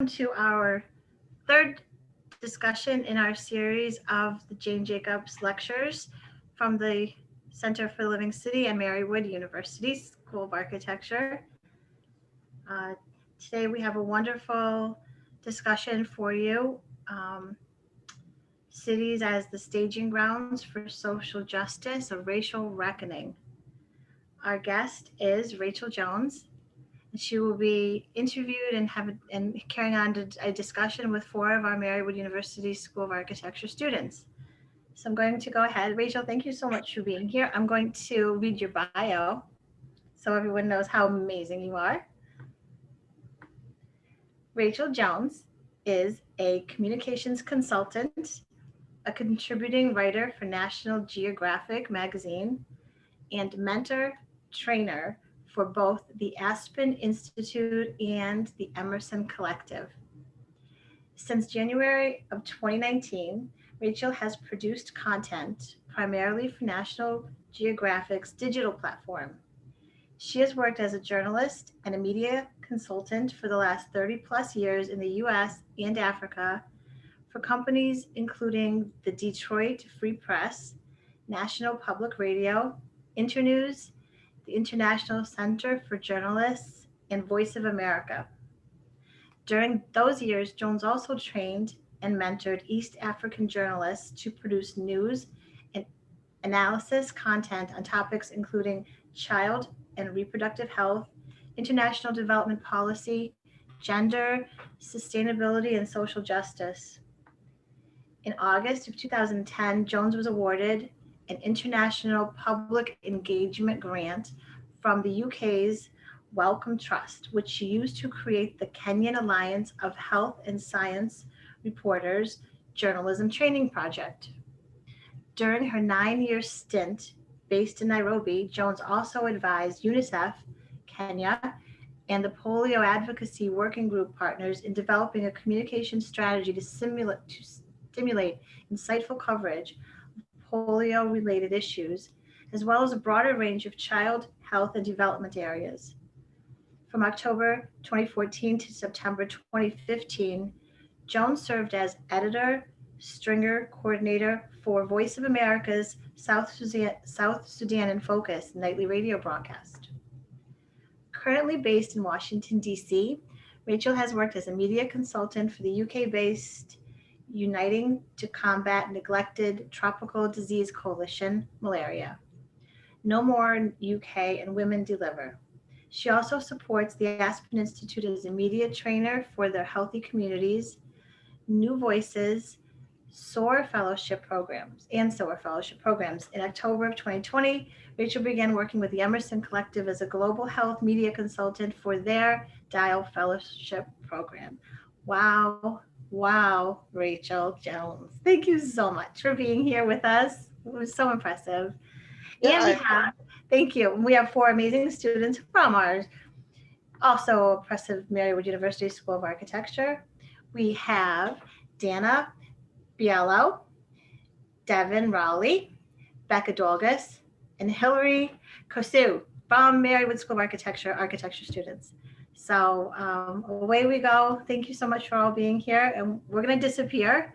To our third discussion in our series of the Jane Jacobs lectures from the Center for the Living City and Marywood University School of Architecture. Uh, Today we have a wonderful discussion for you. Um, Cities as the staging grounds for social justice, a racial reckoning. Our guest is Rachel Jones. She will be interviewed and carrying on a discussion with four of our Marywood University School of Architecture students. So I'm going to go ahead. Rachel, thank you so much for being here. I'm going to read your bio so everyone knows how amazing you are. Rachel Jones is a communications consultant, a contributing writer for National Geographic magazine, and mentor trainer for both the Aspen Institute and the Emerson Collective. Since January of 2019, Rachel has produced content primarily for National Geographic's digital platform. She has worked as a journalist and a media consultant for the last 30 plus years in the US and Africa for companies including the Detroit Free Press, National Public Radio, Internews, the International Center for Journalists, and Voice of America. During those years, Jones also trained and mentored East African journalists to produce news and analysis content on topics including child and reproductive health, international development policy, gender, sustainability, and social justice. In August of 2010, Jones was awarded an International Public Engagement Grant from the UK's Wellcome Trust, which she used to create the Kenyan Alliance of Health and Science Reporters Journalism Training Project. During her 9 year stint based in Nairobi, Jones also advised UNICEF, Kenya, and the Polio Advocacy Working Group partners in developing a communication strategy to stimulate insightful coverage of polio related issues, as well as a broader range of child health and development areas. From October 2014 to September 2015, Jones served as editor, stringer coordinator for Voice of America's South Sudan in Focus nightly radio broadcast. Currently based in Washington, D.C., Rachel has worked as a media consultant for the UK based Uniting to Combat Neglected Tropical Disease Coalition, Malaria, No More UK, and Women Deliver. She also supports the Aspen Institute as a media trainer for their Healthy Communities, New Voices, SOAR Fellowship programs. In October of 2020, Rachel began working with the Emerson Collective as a global health media consultant for their Dial Fellowship program. Wow, wow, Rachel Jones. Thank you so much for being here with us. It was so impressive. Yeah, And we have, thank you. We have four amazing students from our also impressive Marywood University School of Architecture. We have Dana Bielo, Devin Rowley, Becca Dolgus, and Hillary Kosu from Marywood School of architecture students. So away we go. Thank you so much for all being here. And we're going to disappear.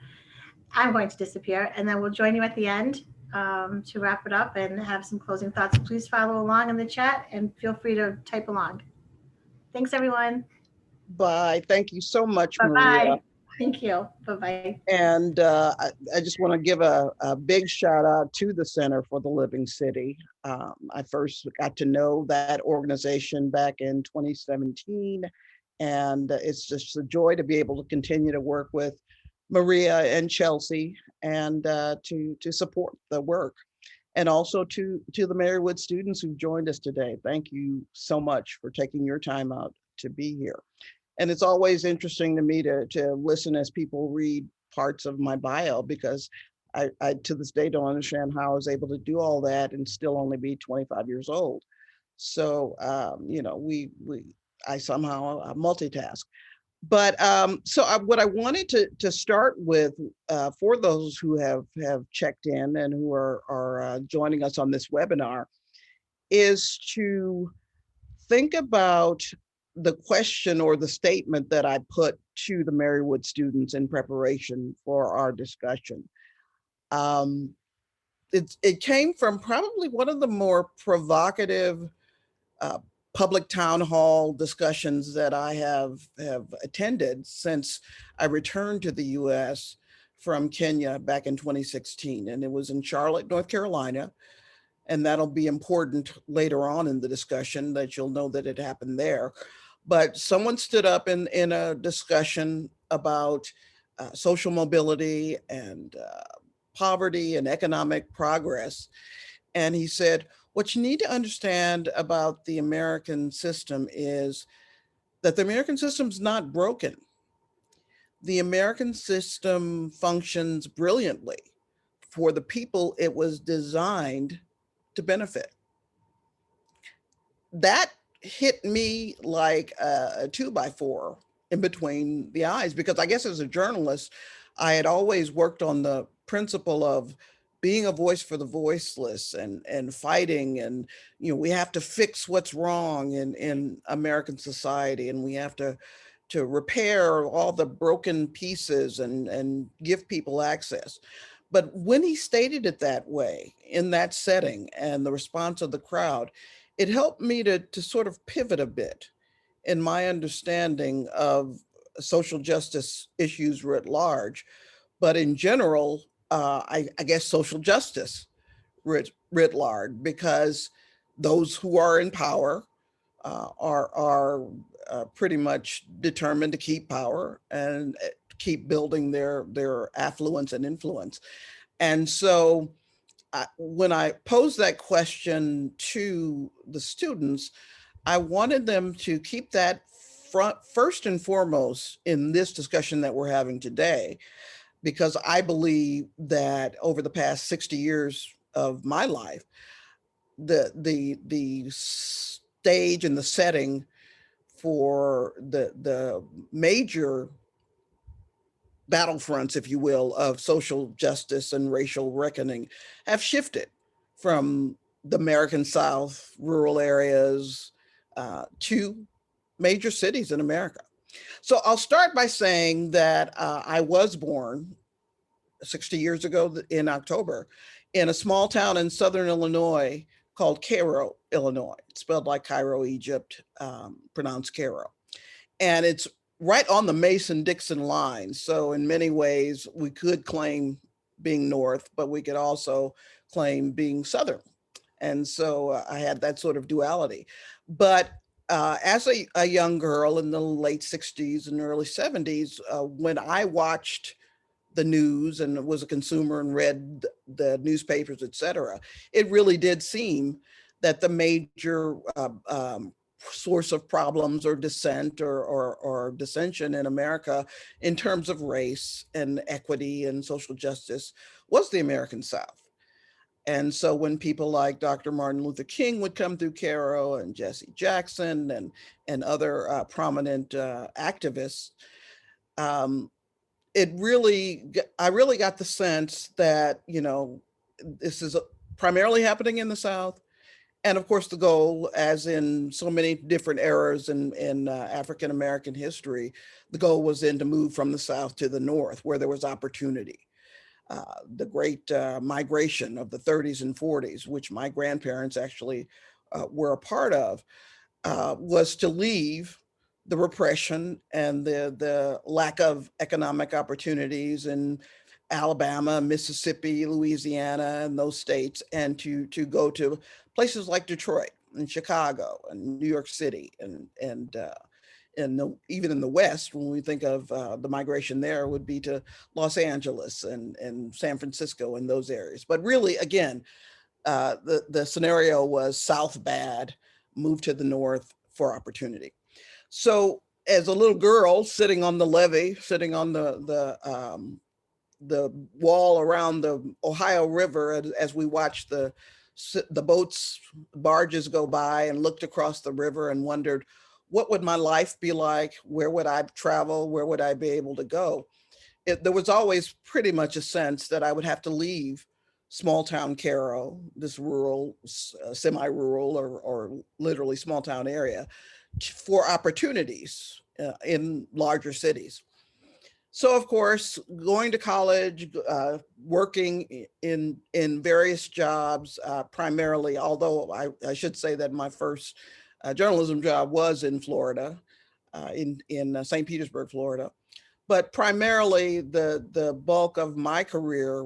I'm going to disappear, and then we'll join you at the end to wrap it up and have some closing thoughts. Please follow along in the chat and feel free to type along. Thanks, everyone. bye. Thank you so much, Bye Maria. bye. Thank you. Bye bye. And I just want to give a big shout out to the Center for the Living City. I first got to know that organization back in 2017, and it's just a joy to be able to continue to work with Maria and Chelsea and to support the work. And also to the Marywood students who've joined us today. Thank you so much for taking your time out to be here. And it's always interesting to me to listen as people read parts of my bio, because I to this day don't understand how I was able to do all that and still only be 25 years old. So we I somehow multitask. But what I wanted to start with for those who have checked in and who are joining us on this webinar is to think about the question or the statement that I put to the Marywood students in preparation for our discussion. Um, it came from probably one of the more provocative uh, public town hall discussions that I have attended since I returned to the US from Kenya back in 2016. And it was in Charlotte, North Carolina. And that'll be important later on in the discussion that you'll know that it happened there. But someone stood up in a discussion about social mobility and poverty and economic progress. And he said, what you need to understand about the American system is that the American system's not broken. The American system functions brilliantly for the people it was designed to benefit. That hit me like a 2x4 in between the eyes, because I guess as a journalist, I had always worked on the principle of being a voice for the voiceless and fighting. And, we have to fix what's wrong in American society, and we have to repair all the broken pieces and give people access. But when he stated it that way, in that setting, and the response of the crowd, it helped me to sort of pivot a bit in my understanding of social justice issues writ large, but in general, I guess social justice writ large, because those who are in power are pretty much determined to keep power and keep building their affluence and influence. And so when I posed that question to the students, I wanted them to keep that first and foremost in this discussion that we're having today, because I believe that over the past 60 years of my life, the stage and the setting for the major battlefronts, if you will, of social justice and racial reckoning have shifted from the American South, rural areas, to major cities in America. So I'll start by saying that I was born 60 years ago in October in a small town in southern Illinois called Cairo, Illinois. It's spelled like Cairo, Egypt, pronounced Cairo. And it's right on the Mason-Dixon line. So in many ways, we could claim being North, but we could also claim being Southern. And so I had that sort of duality. But as a young girl in the late 60s and early 70s, when I watched the news and was a consumer and read the newspapers, et cetera, it really did seem that the major source of problems or dissent or dissension in America in terms of race and equity and social justice was the American South. And so when people like Dr. Martin Luther King would come through Cairo, and Jesse Jackson and other prominent activists, um, I really got the sense that, this is primarily happening in the South. And of course, the goal, as in so many different eras in African American history, the goal was then to move from the South to the North, where there was opportunity. The great migration of the 30s and 40s, which my grandparents actually were a part of, was to leave the repression and the lack of economic opportunities in Alabama, Mississippi, Louisiana, and those states, and to go to places like Detroit and Chicago and New York City and even in the West, when we think of the migration there, would be to Los Angeles and San Francisco and those areas. But really, again, the scenario was South bad, move to the North for opportunity. So as a little girl sitting on the levee, sitting on the wall around the Ohio River, as we watched the boats, barges go by, and looked across the river and wondered, what would my life be like? Where would I travel? Where would I be able to go? There was always pretty much a sense that I would have to leave small town Cairo, this rural, semi-rural or literally small town area, for opportunities in larger cities. So of course, going to college, working in various jobs, primarily, although I should say that my first journalism job was in Florida, in St. Petersburg, Florida. But primarily the bulk of my career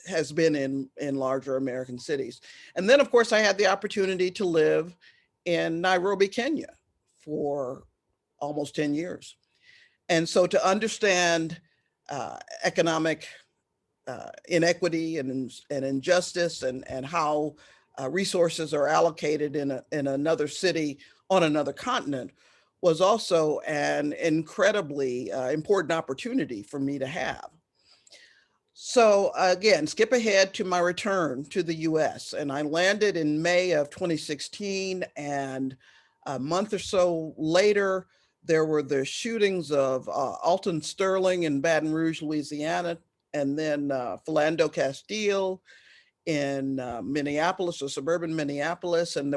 has been in larger American cities. And then of course I had the opportunity to live in Nairobi, Kenya for almost 10 years. And so to understand economic inequity and injustice and how resources are allocated in another city on another continent was also an incredibly important opportunity for me to have. So again, skip ahead to my return to the US, and I landed in May of 2016, and a month or so later, there were the shootings of Alton Sterling in Baton Rouge, Louisiana, and then Philando Castile in Minneapolis, or suburban Minneapolis. And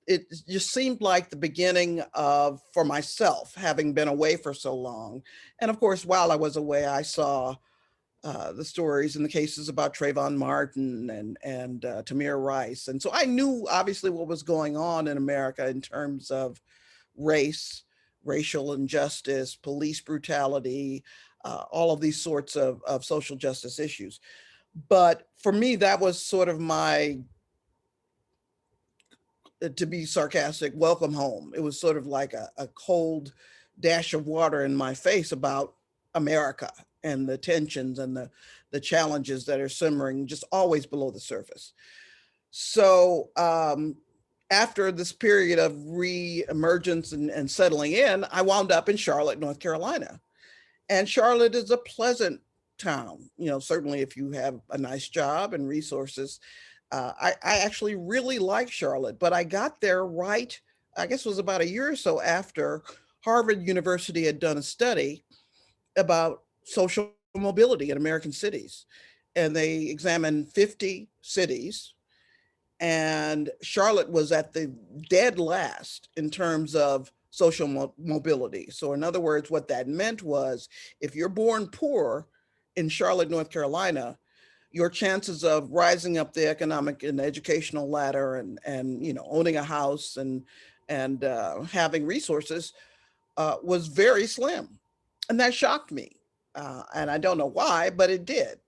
it just seemed like the beginning of, for myself, having been away for so long. And of course, while I was away, I saw the stories and the cases about Trayvon Martin and Tamir Rice. And so I knew obviously what was going on in America in terms of race, racial injustice, police brutality, all of these sorts of social justice issues. But for me, that was sort of my, to be sarcastic, welcome home. It was sort of like a cold dash of water in my face about America and the tensions and the challenges that are simmering just always below the surface. So after this period of re-emergence and settling in, I wound up in Charlotte, North Carolina. And Charlotte is a pleasant town. You know, certainly if you have a nice job and resources. I actually really like Charlotte, but I got there right, I guess it was about a year or so after Harvard University had done a study about social mobility in American cities. And they examined 50 cities, and Charlotte was at the dead last in terms of social mobility. So in other words, what that meant was if you're born poor in Charlotte, North Carolina, your chances of rising up the economic and educational ladder and you know, owning a house and having resources was very slim. And that shocked me. And I don't know why, but it did.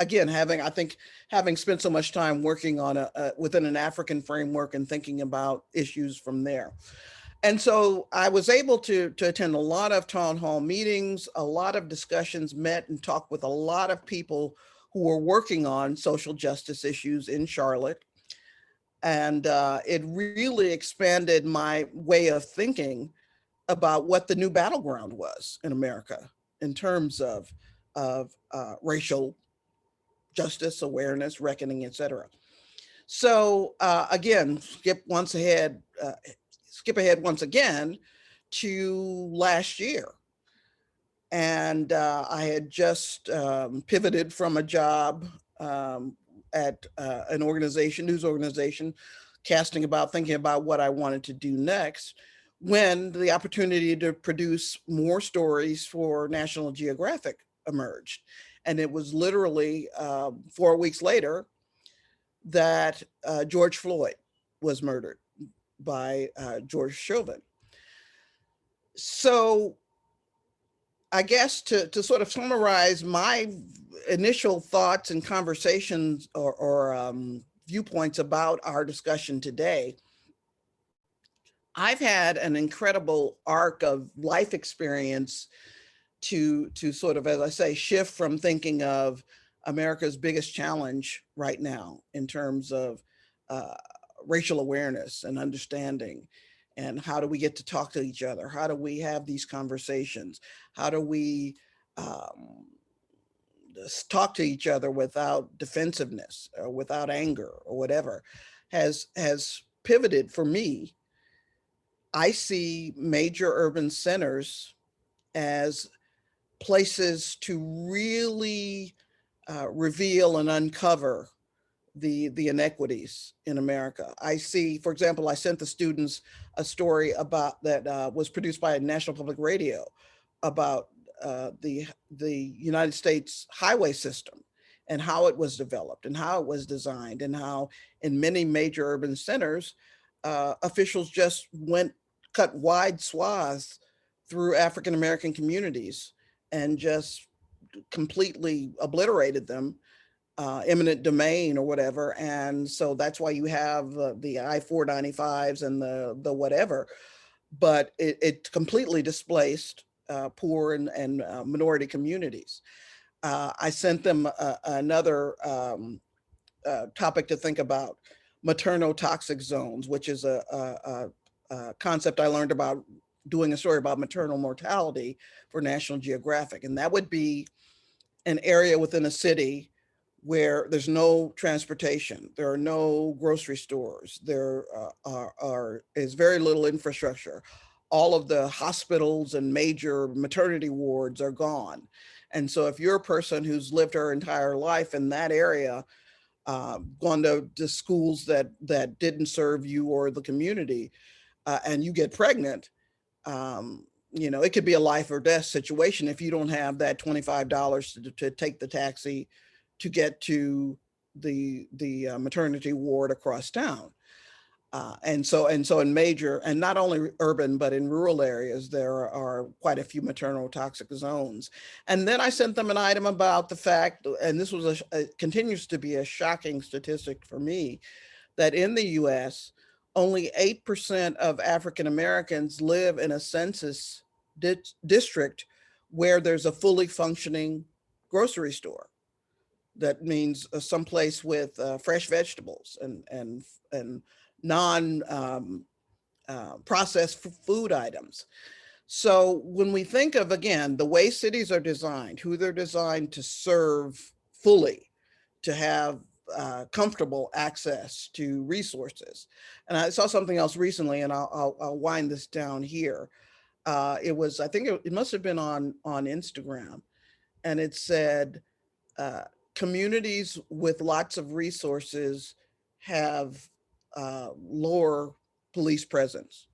Again, having spent so much time working on within an African framework and thinking about issues from there. And so I was able to attend a lot of town hall meetings, a lot of discussions, met and talked with a lot of people who were working on social justice issues in Charlotte. And it really expanded my way of thinking about what the new battleground was in America in terms of racial justice, awareness, reckoning, et cetera. So again, skip ahead once again to last year. And I had just pivoted from a job at an organization, news organization, thinking about what I wanted to do next, when the opportunity to produce more stories for National Geographic emerged. And it was literally 4 weeks later that George Floyd was murdered by George Chauvin. So I guess to sort of summarize my initial thoughts and conversations or viewpoints about our discussion today, I've had an incredible arc of life experience to sort of, as I say, shift from thinking of America's biggest challenge right now in terms of racial awareness and understanding. And how do we get to talk to each other? How do we have these conversations? How do we talk to each other without defensiveness or without anger or whatever? Has pivoted for me. I see major urban centers as places to really reveal and uncover the inequities in America. I see, for example, I sent the students a story about that was produced by National Public Radio about the United States highway system and how it was developed and how it was designed, and how in many major urban centers, officials just cut wide swaths through African American communities and just completely obliterated them, eminent domain or whatever. And so that's why you have the I-495s and the whatever, but it completely displaced poor and minority communities. I sent them another topic to think about: maternal toxic zones, which is a concept I learned about doing a story about maternal mortality for National Geographic. And that would be an area within a city where there's no transportation, there are no grocery stores, there is very little infrastructure. All of the hospitals and major maternity wards are gone. And so if you're a person who's lived her entire life in that area, gone to schools that didn't serve you or the community, and you get pregnant, it could be a life or death situation if you don't have that $25 to take the taxi to get to the maternity ward across town. And so in major, and not only urban, but in rural areas, there are quite a few maternal toxic zones. And then I sent them an item about the fact, and this was continues to be a shocking statistic for me, that in the US, only 8% of African Americans live in a census district where there's a fully functioning grocery store. That means someplace with fresh vegetables and non processed food items. So when we think of, again, the way cities are designed, who they're designed to serve fully, to have comfortable access to resources. And I saw something else recently, and I'll wind this down here. I think it must have been on Instagram, and it said, communities with lots of resources have lower police presence.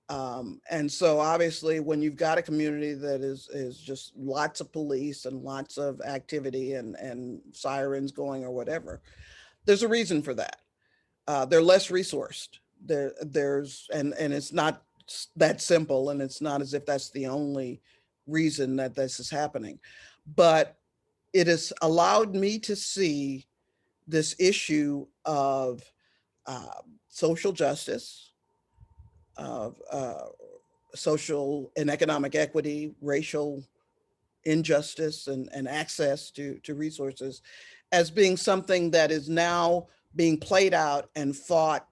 And so obviously when you've got a community that is just lots of police and lots of activity and sirens going or whatever, there's a reason for that. They're less resourced. And it's not that simple, and it's not as if that's the only reason that this is happening. But it has allowed me to see this issue of social justice, of social and economic equity, racial injustice, and access to resources as being something that is now being played out and fought.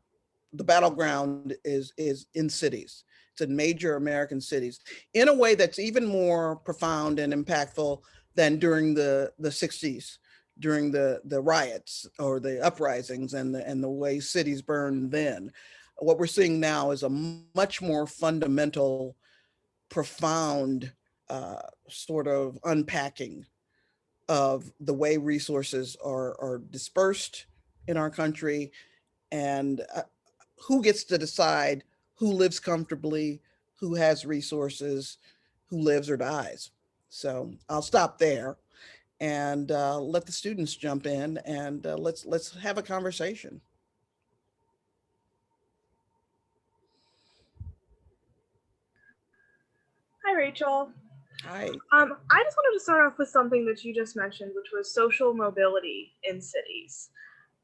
The battleground is in cities. It's in major American cities in a way that's even more profound and impactful than during the 60s, during the riots or the uprisings and the way cities burned then. What we're seeing now is a much more fundamental, profound sort of unpacking of the way resources are dispersed in our country, and who gets to decide who lives comfortably, who has resources, who lives or dies. So I'll stop there and let the students jump in, and let's have a conversation. Hi, Rachel. Hi. I just wanted to start off with something that you just mentioned, which was social mobility in cities.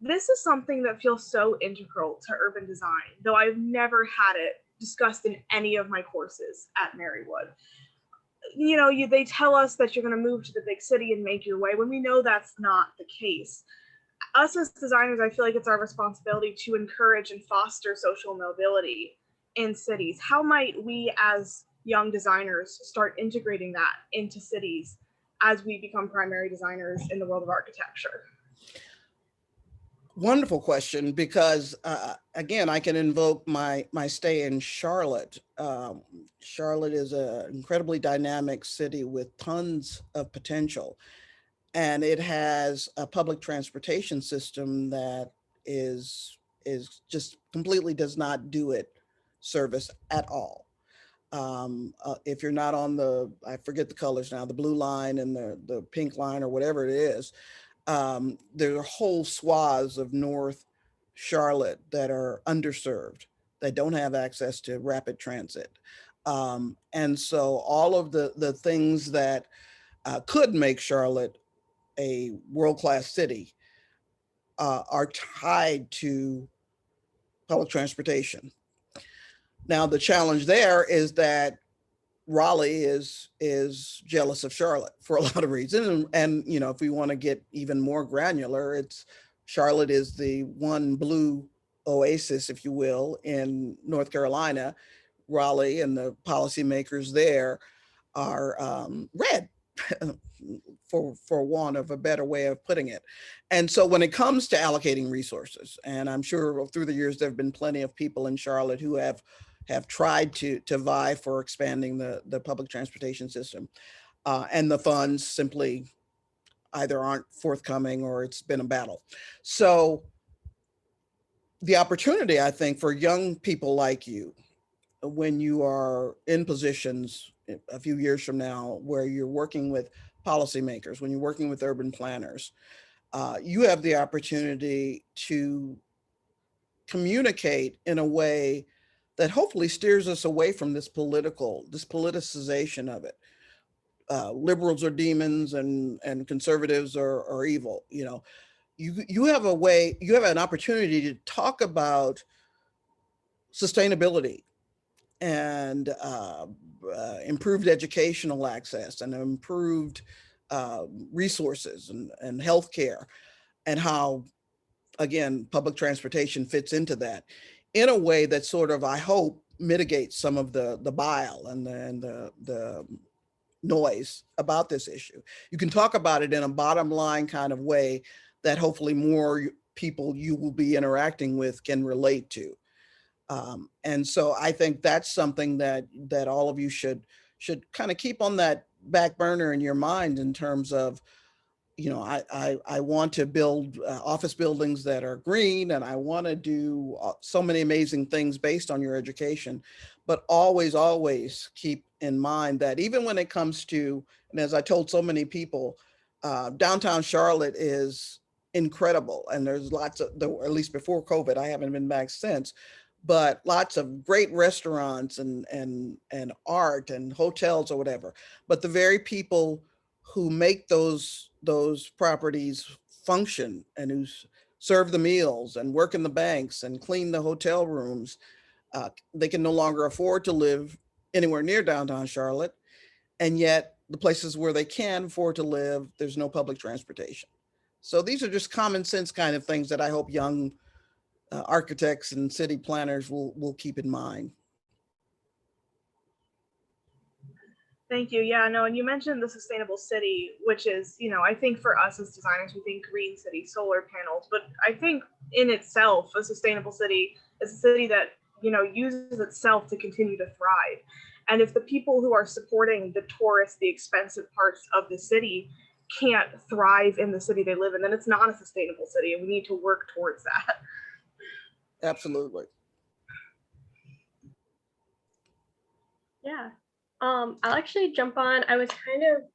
This is something that feels so integral to urban design, though I've never had it discussed in any of my courses at Marywood. They tell us that you're going to move to the big city and make your way, when we know that's not the case. Us as designers, I feel like it's our responsibility to encourage and foster social mobility in cities. How might we as young designers start integrating that into cities as we become primary designers in the world of architecture? Wonderful question, because again, I can invoke my stay in Charlotte. Charlotte is an incredibly dynamic city with tons of potential. and it has a public transportation system that is just completely does not do it service at all. If you're not on the, I forget the colors now, the blue line and the pink line or whatever it is, there are whole swaths of North Charlotte that are underserved, that don't have access to rapid transit. And so all of the things that could make Charlotte a world-class city are tied to public transportation. Now, the challenge there is that Raleigh is jealous of Charlotte for a lot of reasons. And you know, if we want to get even more granular, it's Charlotte is the one blue oasis, if you will, in North Carolina. Raleigh and the policymakers there are red, for want of a better way of putting it. And so when it comes to allocating resources, and I'm sure through the years there have been plenty of people in Charlotte who have tried to vie for expanding the public transportation system, and the funds simply either aren't forthcoming or it's been a battle. So the opportunity, I think, for young people like you, when you are in positions a few years from now where you're working with policymakers, when you're working with urban planners, you have the opportunity to communicate in a way that hopefully steers us away from this politicization of it. Liberals are demons and conservatives are evil. You know, you have a way, you have an opportunity to talk about sustainability and improved educational access and improved resources and healthcare, and how, again, public transportation fits into that in a way that sort of, I hope, mitigates some of the bile and the noise about this issue. You can talk about it in a bottom line kind of way that hopefully more people you will be interacting with can relate to. And so I think that's something that all of you should kind of keep on that back burner in your mind, in terms of, you know, I want to build office buildings that are green, and I want to do so many amazing things based on your education, but always keep in mind that even when it comes to, and as I told so many people, downtown Charlotte is incredible, and there's lots of, at least before COVID, I haven't been back since, but lots of great restaurants and art and hotels or whatever. But the very people who make those properties function, and who serve the meals and work in the banks and clean the hotel rooms, they can no longer afford to live anywhere near downtown Charlotte. And yet the places where they can afford to live, there's no public transportation. So these are just common sense kind of things that I hope young architects and city planners will keep in mind. Thank you. Yeah, no, and you mentioned the sustainable city, which is, you know, I think for us as designers, we think green city, solar panels, but I think in itself, a sustainable city is a city that, you know, uses itself to continue to thrive. And if the people who are supporting the tourists, the expensive parts of the city, can't thrive in the city they live in, then it's not a sustainable city, and we need to work towards that. Absolutely. Yeah. I'll actually jump on. I was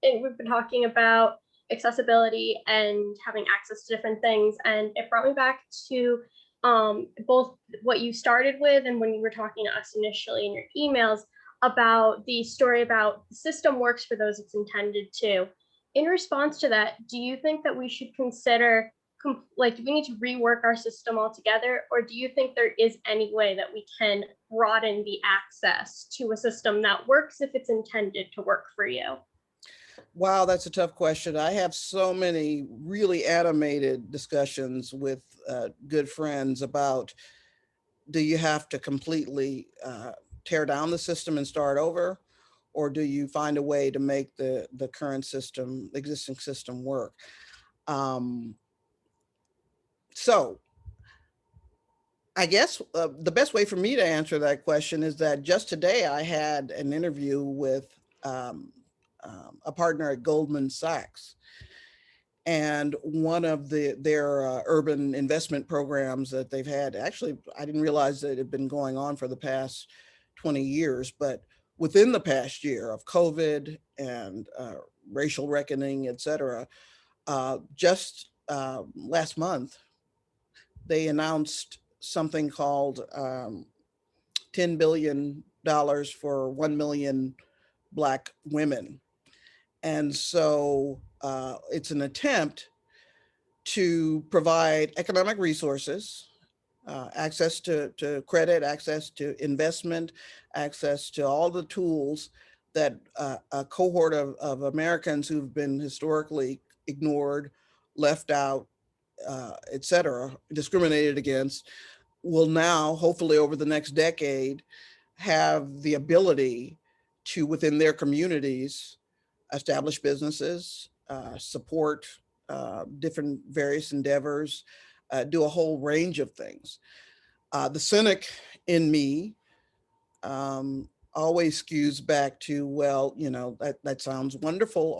we've been talking about accessibility and having access to different things, and it brought me back to both what you started with and when you were talking to us initially in your emails about the story about the system works for those it's intended to. In response to that, do you think that we should consider, like, do we need to rework our system altogether, or do you think there is any way that we can broaden the access to a system that works if it's intended to work for you? Wow, that's a tough question. I have so many really animated discussions with good friends about, do you have to completely tear down the system and start over? Or do you find a way to make the current system, the existing system work? So I guess the best way for me to answer that question is that just today I had an interview with a partner at Goldman Sachs. And one of their urban investment programs that they've had, actually, I didn't realize that it had been going on for the past 20 years, but within the past year of COVID and racial reckoning, et cetera, just last month, they announced something called $10 billion for 1 million Black women. And so it's an attempt to provide economic resources, access to credit, access to investment, access to all the tools that a cohort of Americans who've been historically ignored, left out, et cetera, discriminated against, will now, hopefully over the next decade, have the ability to, within their communities, establish businesses, support different various endeavors, do a whole range of things. The cynic in me always skews back to, well, that sounds wonderful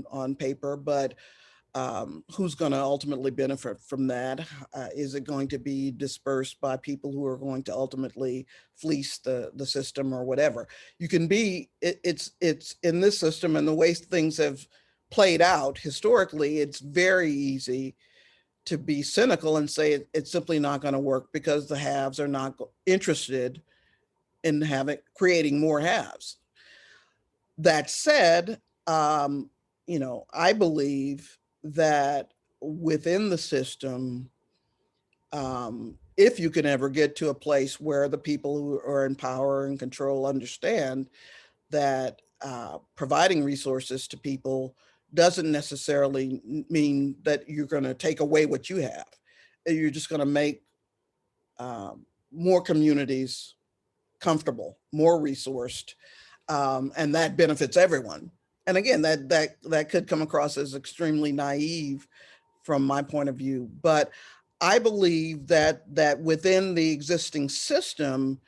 on paper, but who's going to ultimately benefit from that? Is it going to be dispersed by people who are going to ultimately fleece the system or whatever? You can be, it's in this system and the way things have played out historically, it's very easy to be cynical and say it's simply not going to work because the haves are not interested in creating more haves. That said, I believe that within the system, if you can ever get to a place where the people who are in power and control understand that providing resources to people doesn't necessarily mean that you're going to take away what you have. You're just going to make more communities comfortable, more resourced, and that benefits everyone. And again, that could come across as extremely naive from my point of view, but I believe that within the existing system,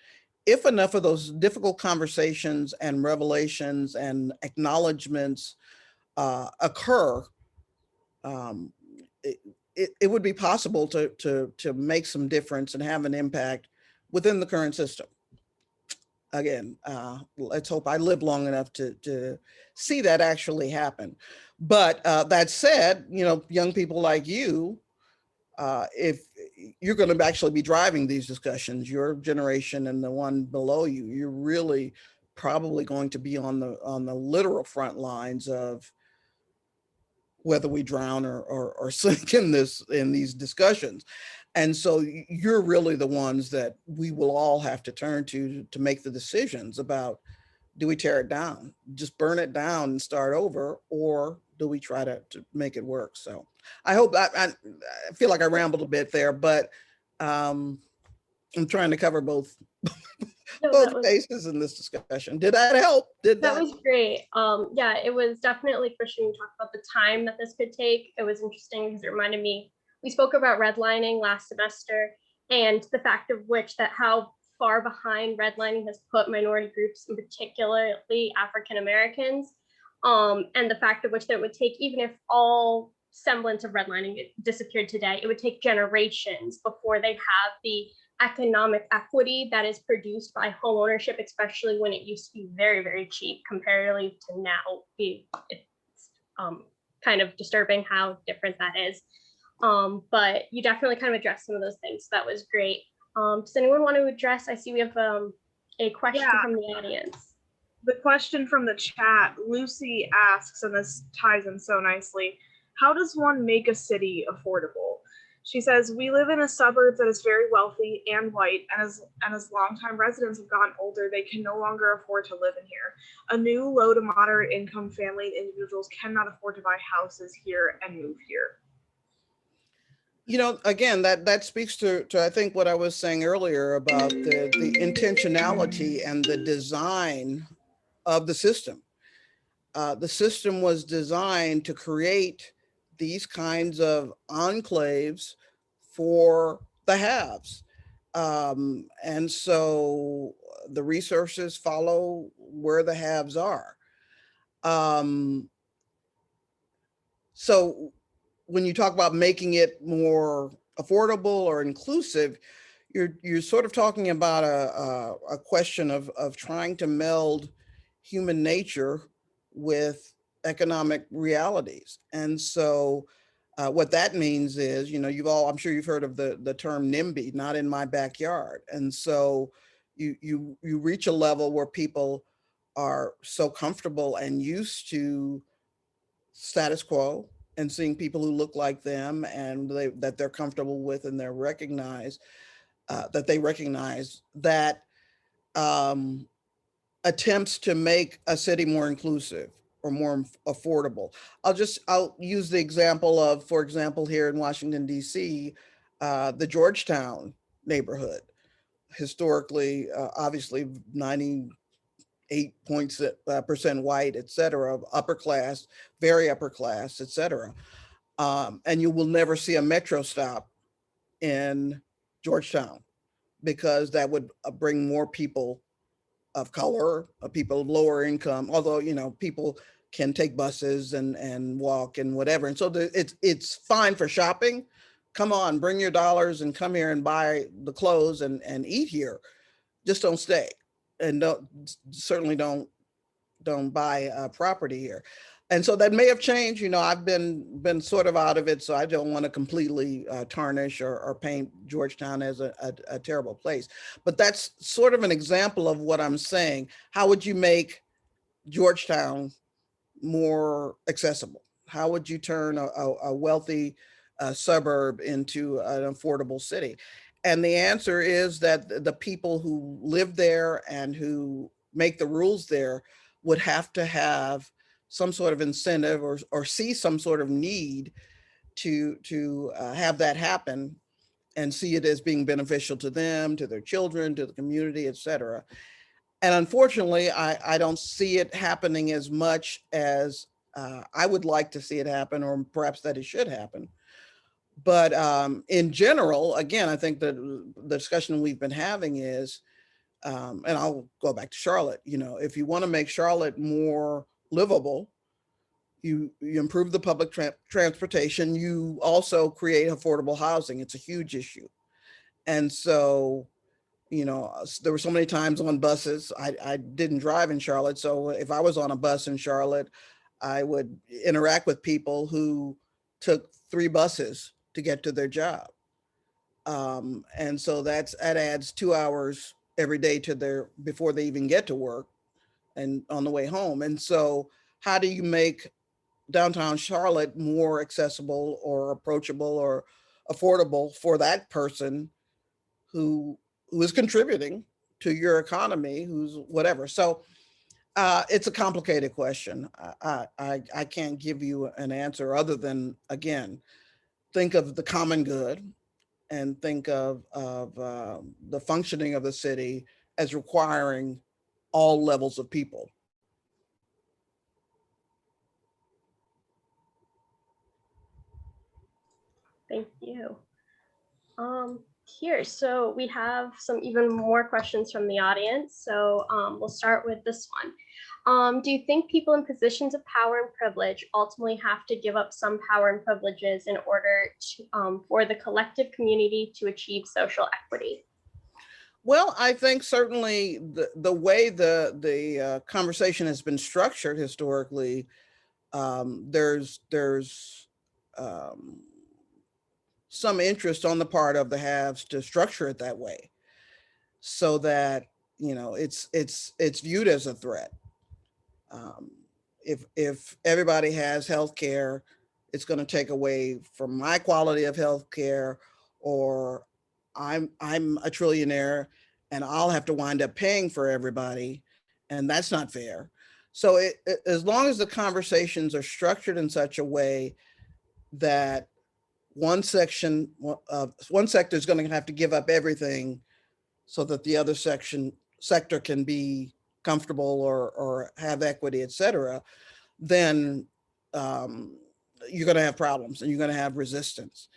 if enough of those difficult conversations and revelations and acknowledgements occur, it would be possible to make some difference and have an impact within the current system. Again, let's hope I live long enough to see that actually happen. But that said, young people like you, if you're going to actually be driving these discussions, your generation and the one below you, you're really probably going to be on the literal front lines of whether we drown or sink in these discussions. And so you're really the ones that we will all have to turn to make the decisions about, do we tear it down, just burn it down and start over, or do we try to make it work? So I hope I feel like I rambled a bit there, but I'm trying to cover both bases in this discussion. Did that help? That was great. Yeah, it was definitely pushing to talk about the time that this could take. It was interesting because it reminded me, we spoke about redlining last semester and the fact of which that how far behind redlining has put minority groups, and particularly African Americans, and the fact of which that it would take, even if all semblance of redlining disappeared today, it would take generations before they have the economic equity that is produced by home ownership, especially when it used to be very, very cheap comparatively to now. It's kind of disturbing how different that is. But you definitely kind of addressed some of those things. So that was great. Does anyone want to address? I see we have a question from the audience. The question from the chat, Lucy asks, and this ties in so nicely, how does one make a city affordable? She says, we live in a suburb that is very wealthy and white, and as longtime residents have gotten older, they can no longer afford to live in here. A new low to moderate income family and individuals cannot afford to buy houses here and move here. Again, that speaks to I think what I was saying earlier about the intentionality and the design of the system. The system was designed to create these kinds of enclaves for the haves. And so the resources follow where the haves are. So when you talk about making it more affordable or inclusive, you're sort of talking about a question of trying to meld human nature with economic realities. And so what that means is, I'm sure you've heard of the term NIMBY, not in my backyard. And so you reach a level where people are so comfortable and used to status quo and seeing people who look like them and that they're comfortable with, and they recognize that attempts to make a city more inclusive or more affordable. I'll use the example of, for example, here in Washington, D.C., the Georgetown neighborhood, historically, obviously 98% white, et cetera, upper class, very upper class, et cetera. And you will never see a metro stop in Georgetown because that would bring more people of color, people of lower income, although, people can take buses and walk and whatever. And so it's fine for shopping. Come on, bring your dollars and come here and buy the clothes and eat here. Just don't stay, and certainly don't buy property here. And so that may have changed. I've been sort of out of it, so I don't want to completely tarnish or paint Georgetown as a terrible place. But that's sort of an example of what I'm saying. How would you make Georgetown more accessible? How would you turn a wealthy suburb into an affordable city? And the answer is that the people who live there and who make the rules there would have to have some sort of incentive or see some sort of need to have that happen and see it as being beneficial to them, to their children, to the community, et cetera. And unfortunately, I don't see it happening as much as I would like to see it happen, or perhaps that it should happen. But in general, again, I think that the discussion we've been having is, and I'll go back to Charlotte, if you want to make Charlotte more livable, you improve the public transportation, you also create affordable housing. It's a huge issue. And so, there were so many times on buses, I didn't drive in Charlotte. So if I was on a bus in Charlotte, I would interact with people who took 3 buses to get to their job. And so that adds 2 hours every day to before they even get to work and on the way home. And so how do you make downtown Charlotte more accessible or approachable or affordable for that person who is contributing to your economy, who's whatever? So it's a complicated question. I can't give you an answer other than, again, think of the common good and think of the functioning of the city as requiring all levels of people. Thank you. Here, so we have some even more questions from the audience. So we'll start with this one. Do you think people in positions of power and privilege ultimately have to give up some power and privileges in order to, for the collective community to achieve social equity? Well, I think certainly the way the conversation has been structured historically, there's some interest on the part of the haves to structure it that way, so that it's viewed as a threat. If everybody has health care, it's going to take away from my quality of health care, or I'm a trillionaire and I'll have to wind up paying for everybody, and that's not fair. So as long as the conversations are structured in such a way that one sector is going to have to give up everything so that the other sector can be comfortable or have equity, et cetera, then you're going to have problems and you're going to have resistance.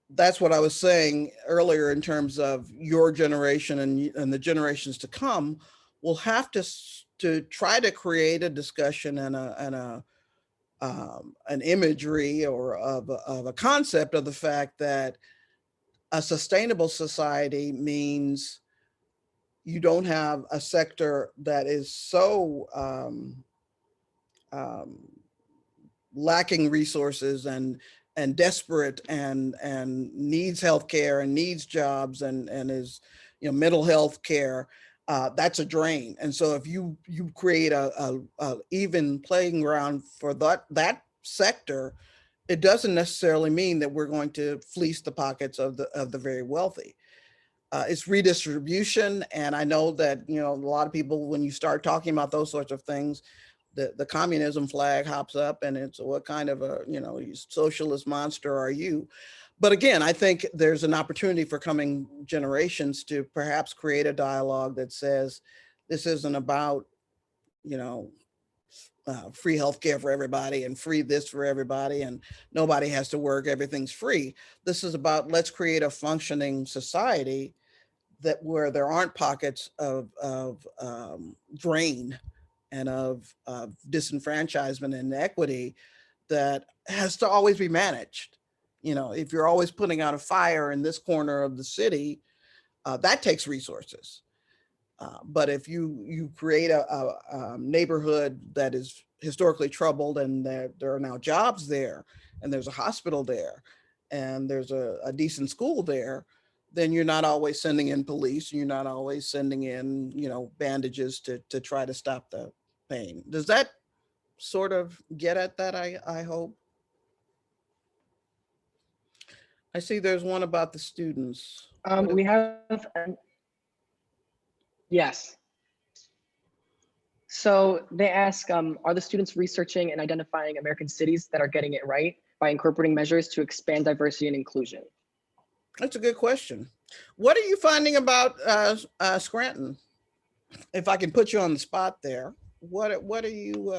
That's what I was saying earlier in terms of your generation and the generations to come will have to try to create a discussion and a an imagery or of a concept of the fact that a sustainable society means you don't have a sector that is so lacking resources and desperate and needs healthcare and needs jobs and is, you know, mental health care. That's a drain. And so if you create a even playing ground for that sector, it doesn't necessarily mean that we're going to fleece the pockets of the very wealthy. It's redistribution. And I know that, you know, a lot of people, when you start talking about those sorts of things, the communism flag hops up and it's what kind of a, you know, socialist monster are you? But again, I think there's an opportunity for coming generations to perhaps create a dialogue that says this isn't about, you know, free healthcare for everybody and free this for everybody and nobody has to work, everything's free. This is about, let's create a functioning society that where there aren't pockets of drain and of disenfranchisement and inequity that has to always be managed. You know, if you're always putting out a fire in this corner of the city, that takes resources. But if you create a neighborhood that is historically troubled and there are now jobs there and there's a hospital there and there's a decent school there, then you're not always sending in police, you're not always sending in, you know, bandages to try to stop the pain. Does that sort of get at that, I hope? I see there's one about the students. We have, yes. So they ask, are the students researching and identifying American cities that are getting it right by incorporating measures to expand diversity and inclusion? That's a good question. What are you finding about Scranton? If I can put you on the spot there, what are you?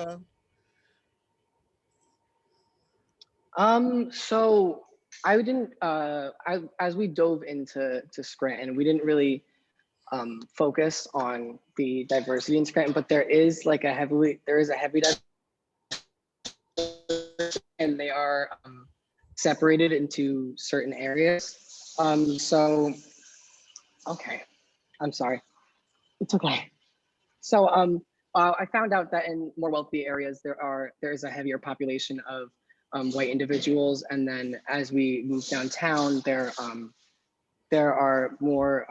So I didn't, as we dove into Scranton, we didn't really focus on the diversity in Scranton, but there is a heavy diversity, and they are separated into certain areas. So, okay, I'm sorry, it's okay. So I found out that in more wealthy areas, there is a heavier population of white individuals, and then as we move downtown, there are more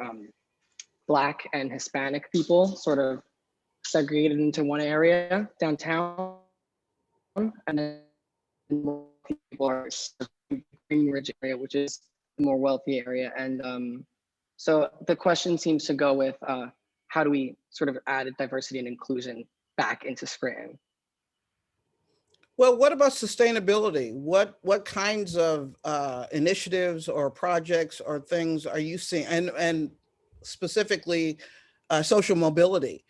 Black and Hispanic people sort of segregated into one area downtown, and then more people are Green Ridge area, which is the more wealthy area. And so the question seems to go with how do we sort of add diversity and inclusion back into Scranton? Well, what about sustainability? What kinds of initiatives or projects or things are you seeing, and specifically social mobility?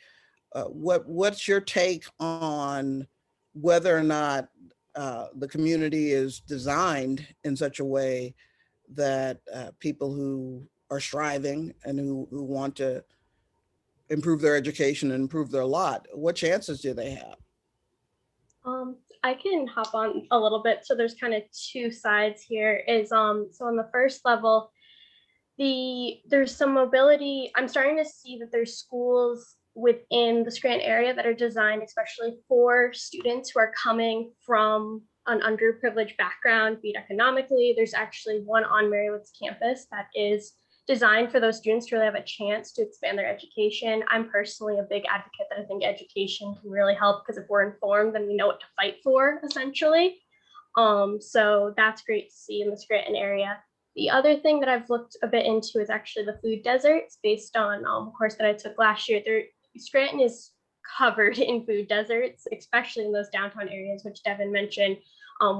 What's your take on whether or not the community is designed in such a way that people who are striving and who want to improve their education and improve their lot, what chances do they have? I can hop on a little bit. So there's kind of two sides here. So on the first level, there's some mobility. I'm starting to see that there's schools within the Scranton area that are designed especially for students who are coming from an underprivileged background, be it economically. There's actually one on Marywood's campus that is designed for those students to really have a chance to expand their education. I'm personally a big advocate that I think education can really help, because if we're informed, then we know what to fight for, essentially. So that's great to see in the Scranton area. The other thing that I've looked a bit into is actually the food deserts, based on a course that I took last year. Scranton is covered in food deserts, especially in those downtown areas, which Devin mentioned,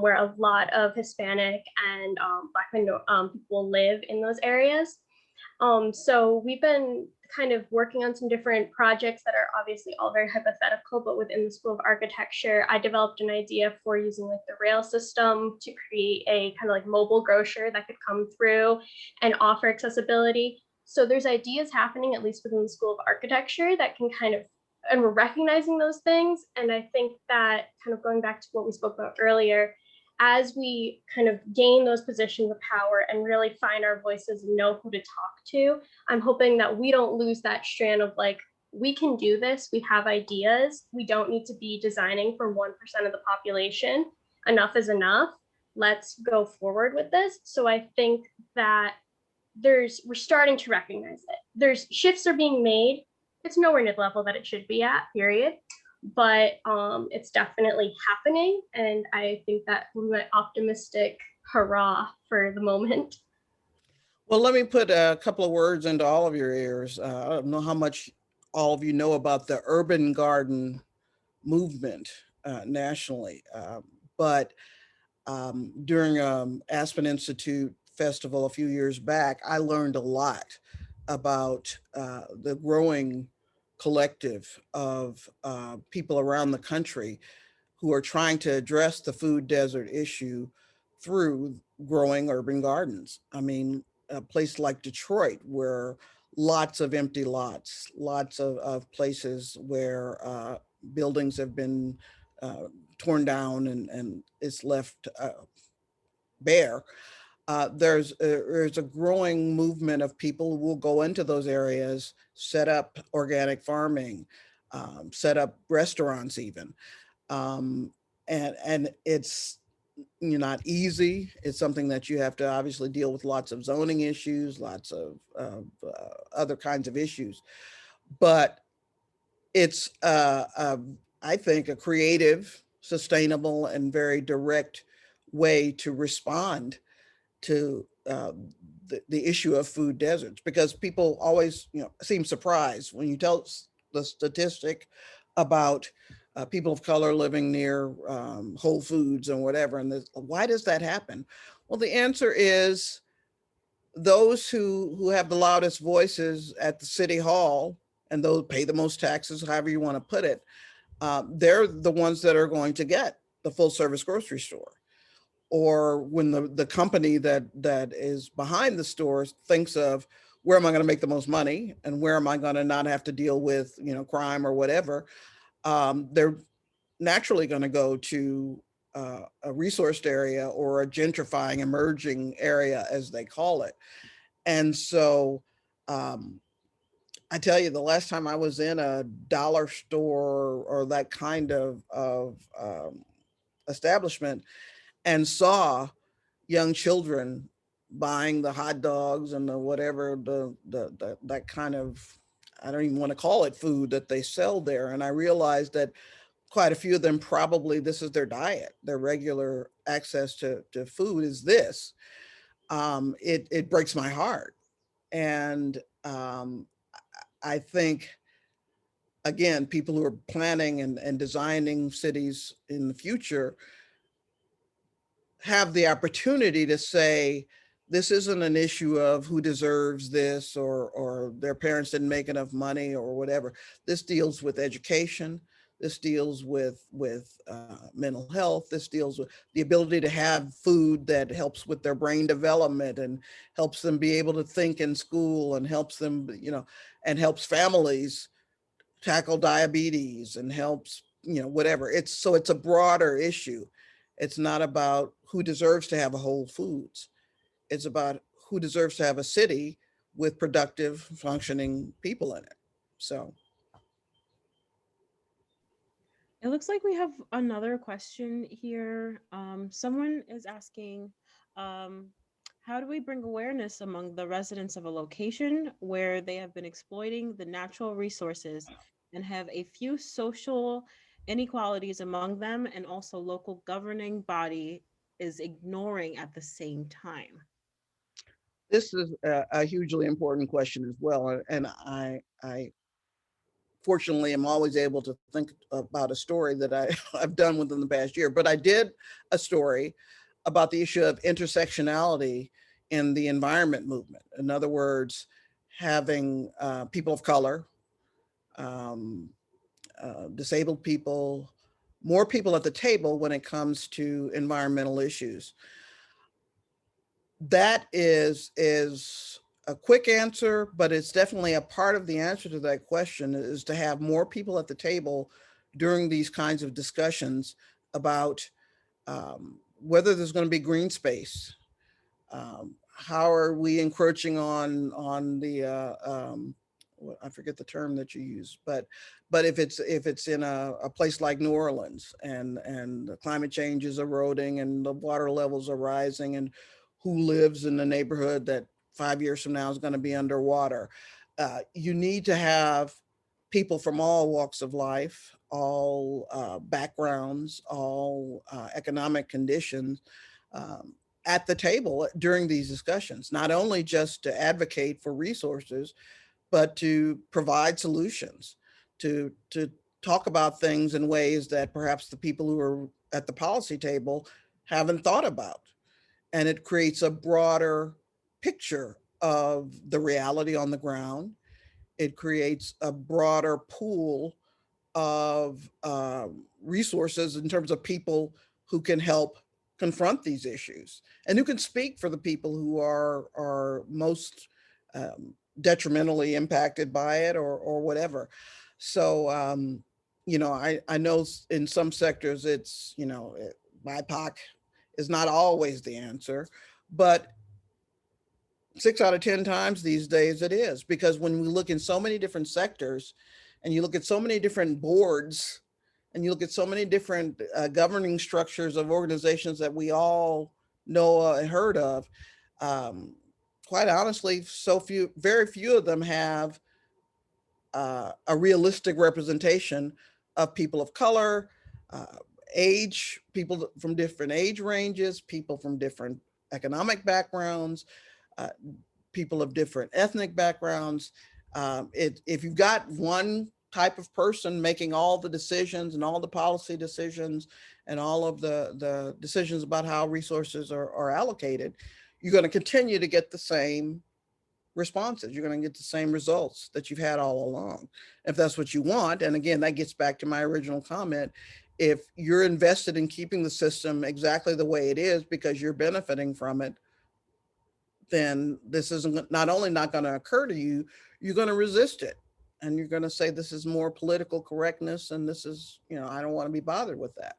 where a lot of Hispanic and Black people live in those areas. So we've been kind of working on some different projects that are obviously all very hypothetical, but within the School of Architecture, I developed an idea for using like the rail system to create a kind of like mobile grocer that could come through and offer accessibility. So there's ideas happening, at least within the School of Architecture, that can kind of and we're recognizing those things. And I think that, kind of going back to what we spoke about earlier, as we kind of gain those positions of power and really find our voices and know who to talk to, I'm hoping that we don't lose that strand of like, we can do this, we have ideas, we don't need to be designing for 1% of the population. Enough is enough. Let's go forward with this. So I think that we're starting to recognize it. There's shifts are being made. It's nowhere near the level that it should be at, period. But it's definitely happening. And I think that we went optimistic hurrah for the moment. Well, let me put a couple of words into all of your ears. I don't know how much all of you know about the urban garden movement nationally, but during Aspen Institute Festival a few years back, I learned a lot about the growing collective of people around the country who are trying to address the food desert issue through growing urban gardens. I mean, a place like Detroit, where lots of empty lots, lots of places where buildings have been torn down and it's left bare. There's a growing movement of people who will go into those areas, set up organic farming, set up restaurants even. And it's not easy. It's something that you have to obviously deal with lots of zoning issues, lots of other kinds of issues. But it's, I think, a creative, sustainable, and very direct way to respond to the issue of food deserts, because people always seem surprised when you tell the statistic about people of color living near Whole Foods and whatever, and why does that happen? Well, the answer is those who have the loudest voices at the city hall and those pay the most taxes, however you want to put it, they're the ones that are going to get the full service grocery store. Or when the company that is behind the stores thinks of, where am I going to make the most money and where am I going to not have to deal with crime or whatever, they're naturally going to go to a resourced area or a gentrifying emerging area, as they call it. And so I tell you, the last time I was in a dollar store or that kind of establishment and saw young children buying the hot dogs and the whatever, that kind of, I don't even want to call it food that they sell there. And I realized that quite a few of them, probably this is their diet, their regular access to food is this. It breaks my heart. And I think, again, people who are planning and designing cities in the future have the opportunity to say, this isn't an issue of who deserves this or their parents didn't make enough money or whatever. This deals with education. This deals with mental health. This deals with the ability to have food that helps with their brain development and helps them be able to think in school and helps them, and helps families tackle diabetes and helps, whatever. It's a broader issue. It's not about who deserves to have a Whole Foods. It's about who deserves to have a city with productive, functioning people in it. So. It looks like we have another question here. Someone is asking, how do we bring awareness among the residents of a location where they have been exploiting the natural resources and have a few social inequalities among them, and also local governing body is ignoring at the same time? This is a hugely important question as well. And I fortunately am always able to think about a story that I've done within the past year. But I did a story about the issue of intersectionality in the environment movement. In other words, having people of color, disabled people, more people at the table when it comes to environmental issues. That is a quick answer, but it's definitely a part of the answer to that question, is to have more people at the table during these kinds of discussions about whether there's going to be green space. How are we encroaching on the I forget the term that you use, but if it's in a place like New Orleans, and the climate change is eroding and the water levels are rising, and who lives in the neighborhood that 5 years from now is going to be underwater, you need to have people from all walks of life, all backgrounds, all economic conditions, um, at the table during these discussions, not only just to advocate for resources, but to provide solutions, to talk about things in ways that perhaps the people who are at the policy table haven't thought about. And it creates a broader picture of the reality on the ground. It creates a broader pool of resources in terms of people who can help confront these issues and who can speak for the people who are most detrimentally impacted by it, or whatever. So, I know in some sectors it's, BIPOC is not always the answer, but 6 out of 10 times these days it is, because when we look in so many different sectors, and you look at so many different boards, and you look at so many different governing structures of organizations that we all know and heard of, um, quite honestly, very few of them have a realistic representation of people of color, uh, people from different age ranges, people from different economic backgrounds, uh, people of different ethnic backgrounds. If you've got one type of person making all the decisions and all the policy decisions and all of the decisions about how resources are allocated, you're going to continue to get the same responses. You're going to get the same results that you've had all along, if that's what you want. And again, that gets back to my original comment. If you're invested in keeping the system exactly the way it is because you're benefiting from it, then this isn't not only not going to occur to you, you're going to resist it. And you're going to say, this is more political correctness. And this is, I don't want to be bothered with that.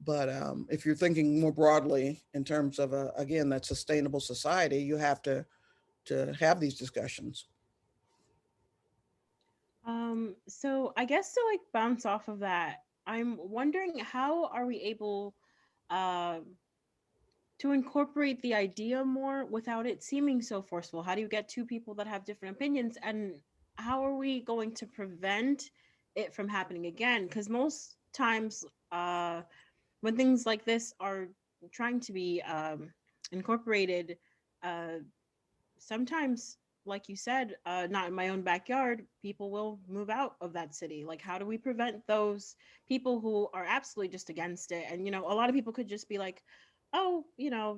But if you're thinking more broadly in terms of, again, that sustainable society, you have to have these discussions. So I guess to like bounce off of that, I'm wondering, how are we able uh, to incorporate the idea more without it seeming so forceful? How do you get two people that have different opinions, and how are we going to prevent it from happening again? Because most times, when things like this are trying to be incorporated, uh, sometimes, like you said, not in my own backyard, people will move out of that city. Like, how do we prevent those people who are absolutely just against it? And a lot of people could just be like, oh,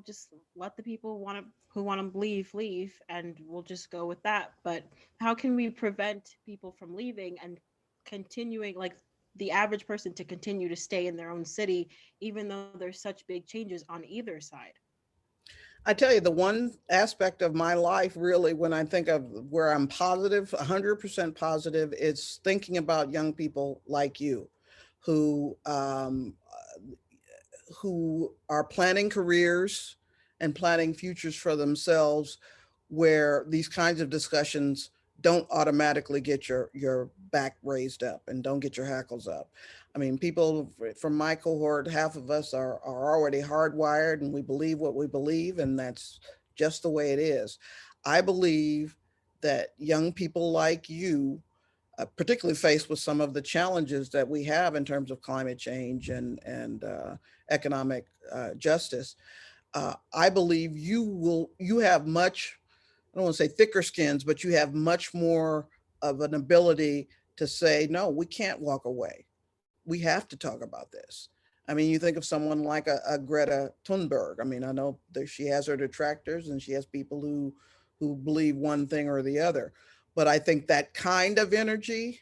just let the people who want to leave, and we'll just go with that. But how can we prevent people from leaving and continuing, like, the average person to continue to stay in their own city, even though there's such big changes on either side? I tell you, the one aspect of my life, really, when I think of where I'm positive, 100% positive, it's thinking about young people like you who who are planning careers and planning futures for themselves, where these kinds of discussions don't automatically get your back raised up and don't get your hackles up. I mean, people from my cohort, half of us are already hardwired and we believe what we believe, and that's just the way it is. I believe that young people like you, particularly faced with some of the challenges that we have in terms of climate change and economic justice, I believe you have much, I don't want to say thicker skins, but you have much more of an ability to say, no, we can't walk away. We have to talk about this. I mean, you think of someone like a Greta Thunberg. I mean, I know that she has her detractors and she has people who believe one thing or the other. But I think that kind of energy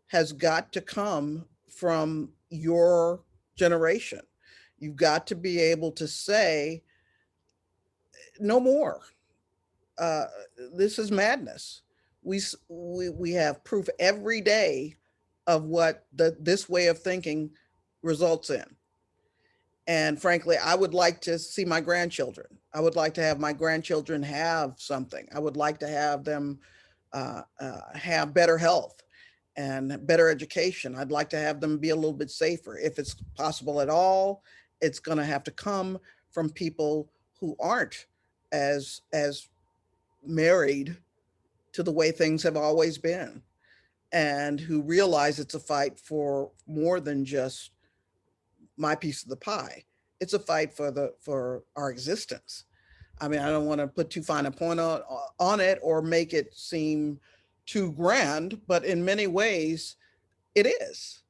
has got to come from your generation. You've got to be able to say, no more. this is madness. We have proof every day of what this way of thinking results in. And frankly, I would like to see my grandchildren. I would like to have my grandchildren have something. I would like to have them have better health and better education. I'd like to have them be a little bit safer. If it's possible at all, it's going to have to come from people who aren't as married to the way things have always been, and who realize it's a fight for more than just my piece of the pie. It's a fight for our existence. I mean, I don't want to put too fine a point on it or make it seem too grand, but in many ways it is.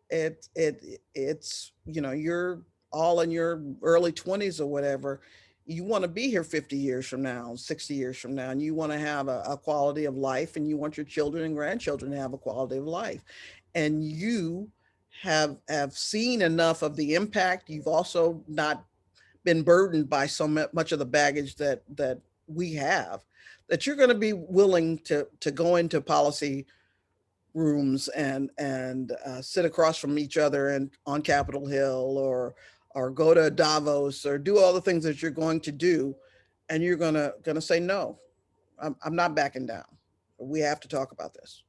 It's, you know, you're all in your early 20s or whatever. You want to be here 50 years from now, 60 years from now, and you want to have a quality of life, and you want your children and grandchildren to have a quality of life. And you have seen enough of the impact. You've also not been burdened by so much of the baggage that we have, that you're going to be willing to go into policy rooms and sit across from each other and on Capitol Hill, or go to Davos, or do all the things that you're going to do, and you're gonna say no. I'm not backing down. We have to talk about this.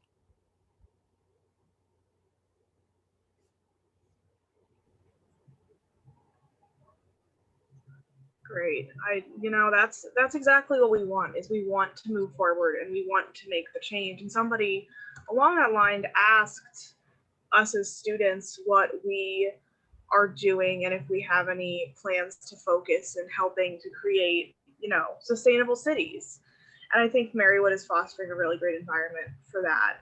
Great. That's exactly what we want. Is we want to move forward and we want to make the change. And somebody along that line asked us as students what we are doing and if we have any plans to focus in helping to create, sustainable cities. And I think Marywood is fostering a really great environment for that.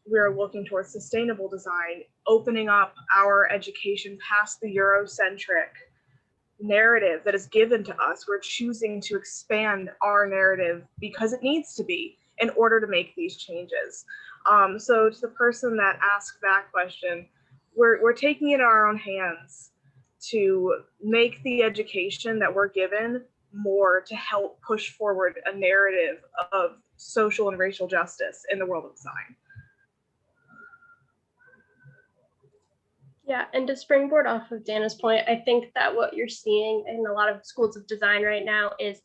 We're looking towards sustainable design, opening up our education past the Eurocentric narrative that is given to us. We're choosing to expand our narrative because it needs to be in order to make these changes. So to the person that asked that question, we're taking it in our own hands to make the education that we're given more to help push forward a narrative of social and racial justice in the world of design. Yeah, and to springboard off of Dana's point, I think that what you're seeing in a lot of schools of design right now is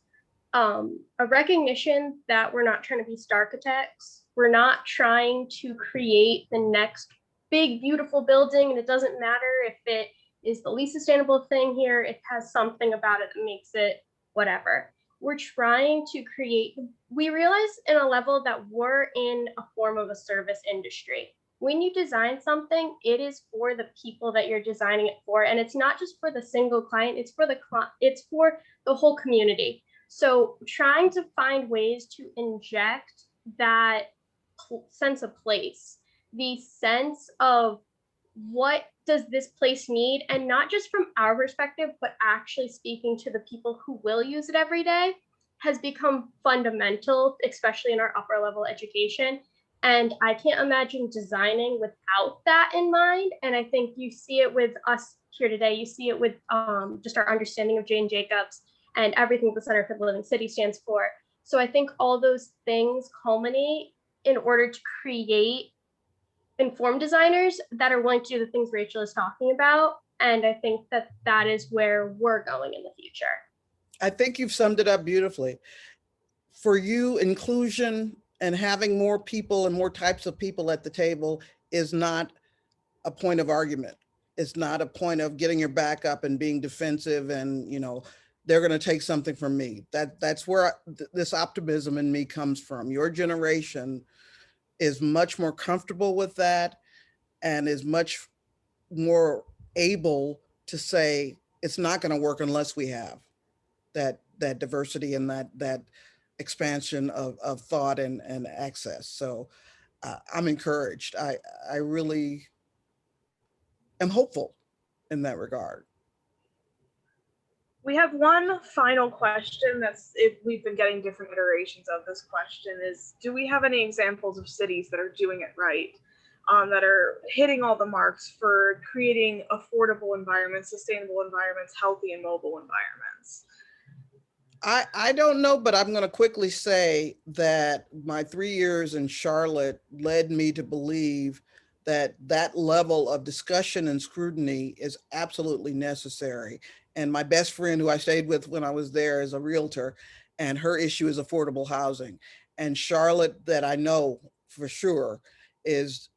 a recognition that we're not trying to be starchitects. We're not trying to create the next big, beautiful building, and it doesn't matter if it is the least sustainable thing here. It has something about it that makes it whatever. We're trying to create, we realize in a level that we're in a form of a service industry. When you design something, it is for the people that you're designing it for, and it's not just for the single client. It's for the whole community. So trying to find ways to inject that sense of place, the sense of what does this place need, and not just from our perspective, but actually speaking to the people who will use it every day, has become fundamental, especially in our upper level education. And I can't imagine designing without that in mind. And I think you see it with us here today. You see it with just our understanding of Jane Jacobs and everything the Center for the Living City stands for. So I think all those things culminate in order to create informed designers that are willing to do the things Rachel is talking about. And I think that that is where we're going in the future. I think you've summed it up beautifully. For you, inclusion and having more people and more types of people at the table is not a point of argument. It's not a point of getting your back up and being defensive and, they're going to take something from me. That's where this optimism in me comes from. Your generation is much more comfortable with that and is much more able to say it's not going to work unless we have that diversity and that expansion of thought and access. So I'm encouraged. I really am hopeful in that regard. We have one final question if we've been getting different iterations of this question is, do we have any examples of cities that are doing it right, that are hitting all the marks for creating affordable environments, sustainable environments, healthy and mobile environments? I don't know, but I'm going to quickly say that my 3 years in Charlotte led me to believe that that level of discussion and scrutiny is absolutely necessary. And my best friend who I stayed with when I was there is a realtor, and her issue is affordable housing. And Charlotte, that I know for sure, is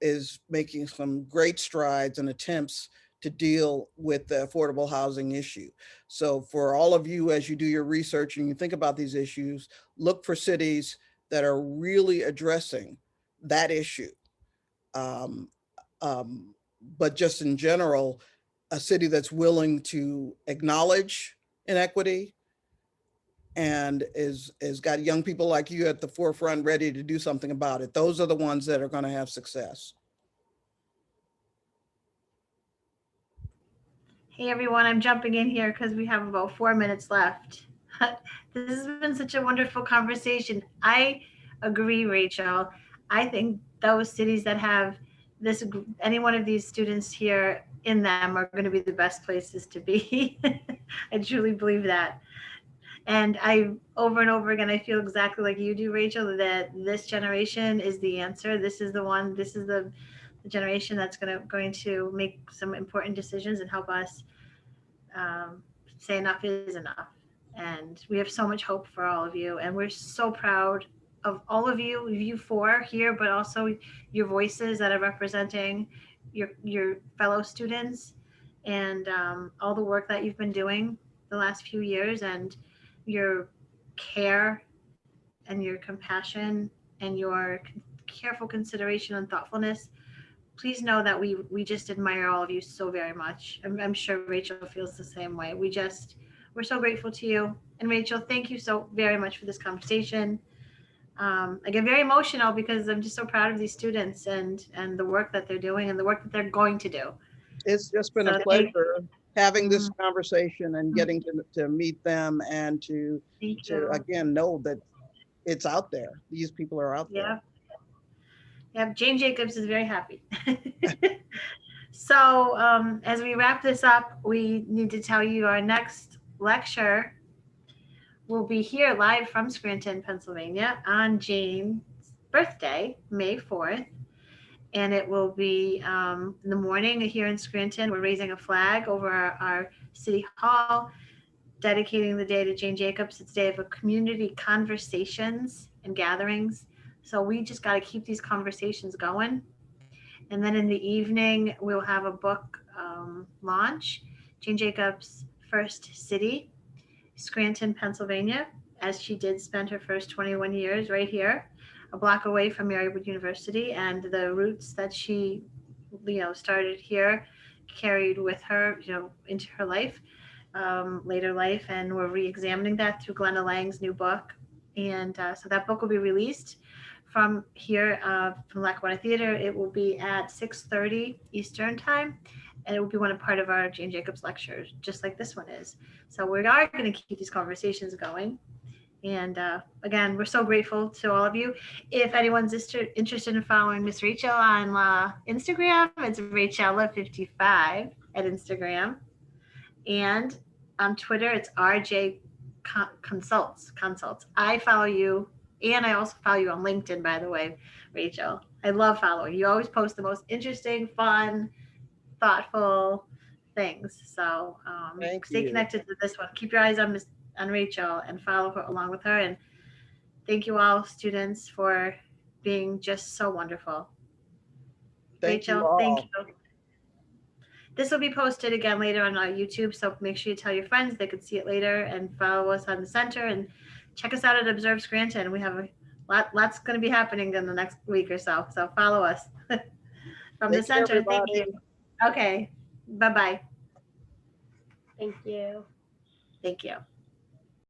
making some great strides and attempts to deal with the affordable housing issue. So for all of you, as you do your research and you think about these issues, look for cities that are really addressing that issue. Um, but just in general, a city that's willing to acknowledge inequity and is got young people like you at the forefront ready to do something about it. Those are the ones that are going to have success. Hey everyone, I'm jumping in here because we have about 4 minutes left. This has been such a wonderful conversation. I agree, Rachel. I think those cities that have this, any one of these students here in them are going to be the best places to be. I truly believe that. And I, over and over again, I feel exactly like you do, Rachel, that this generation is the answer. This is the one, this is the generation that's going to make some important decisions and help us say enough is enough. And we have so much hope for all of you. And we're so proud of all of you four here, but also your voices that are representing your fellow students and all the work that you've been doing the last few years, and your care and your compassion and your careful consideration and thoughtfulness. Please know that we just admire all of you so very much. I'm sure Rachel feels the same way. We're so grateful to you. And Rachel, thank you so very much for this conversation. I get very emotional because I'm just so proud of these students and the work that they're doing and the work that they're going to do. It's just been So a pleasure having this Mhm. conversation and getting to meet them and to Thank you. again know that it's out there. These people are out there. Yeah. Yeah, Jane Jacobs is very happy. So as we wrap this up, we need to tell you our next lecture will be here live from Scranton, Pennsylvania on Jane's birthday, May 4th. And it will be in the morning here in Scranton. We're raising a flag over our city hall, dedicating the day to Jane Jacobs. It's a day of community conversations and gatherings. So we just got to keep these conversations going. And then in the evening, we'll have a book launch, Jane Jacobs' First City, Scranton, Pennsylvania, as she did spend her first 21 years right here, a block away from Marywood University, and the roots that she, started here, carried with her, into her life, later life, and we're re-examining that through Glenna Lang's new book. And so that book will be released from here, from Lackawanna Theater. It will be at 6:30 Eastern time, and it will be one of part of our Jane Jacobs lectures, just like this one is. So we are going to keep these conversations going. And again, we're so grateful to all of you. If anyone's interested in following Miss Rachel on Instagram, it's Rachella55 at Instagram. And on Twitter, it's RJ Consults. I follow you, and I also follow you on LinkedIn, by the way, Rachel. I love following you. Always post the most interesting, fun, thoughtful things. So Thank stay you. connected to this one. Keep your eyes on Rachel and follow her along with her. And thank you all, students, for being just so wonderful. Thank you Rachel, thank all. you. This will be posted again later on YouTube, so make sure you tell your friends they could see it later, and follow us on the center and check us out at Observe Scranton. We have a lots going to be happening in the next week or so. So follow us from the Take care, center. Thank everybody. you. Okay. Bye-bye. Thank you. Thank you.